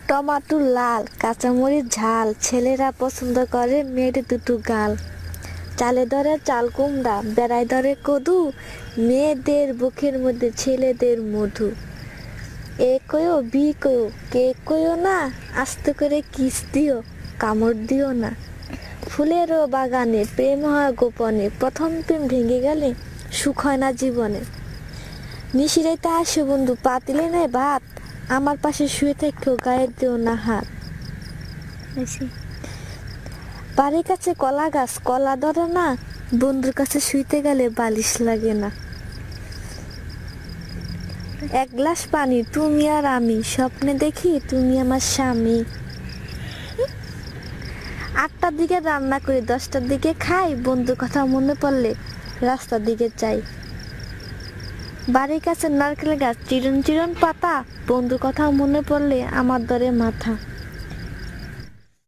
Tomato লাল, কাঁচামরিচ ঝাল, ছেলেরা পছন্দ করে মেয়েদের দুটো গাল। চালে ধরে চাল কুমড়া, বেড়ায় ধরে কদু, মেয়েদের বুকের মধ্যে ছেলেদের মধু। এ কয়ো বি কয়ো, কে কয়ো না, আস্তে করে কিস দিও, কামড় দিও না। ফুলেরও বাগানে প্রেম হয় গোপনে, প্রথম প্রেম ভেঙে গেলে সুখ হয় না জীবনে। নিশিরাইতে আসে বন্ধু, পাতিলে নেয় ভাত, আমার পাশে শুয়ে থেকেও গায়ে দিও না হাত। বাড়ির কাছে কলা গাছ, কলা ধরে না, বন্ধুর কাছে শুইতে গেলে বালিশ লাগে না। এক গ্লাস পানি তুমি আর আমি, স্বপ্নে দেখি তুমি আমার স্বামী। 8টার দিকে রান্না করি, 10টার দিকে খাই, বন্ধুর কথা মনে পড়লে রাস্তার দিকে চাই। বাড়ির কাছে নারকেল গাছ, চিরন চিরন পাতা, বন্ধুর কথা মনে পড়লে আমার ধরে মাথা।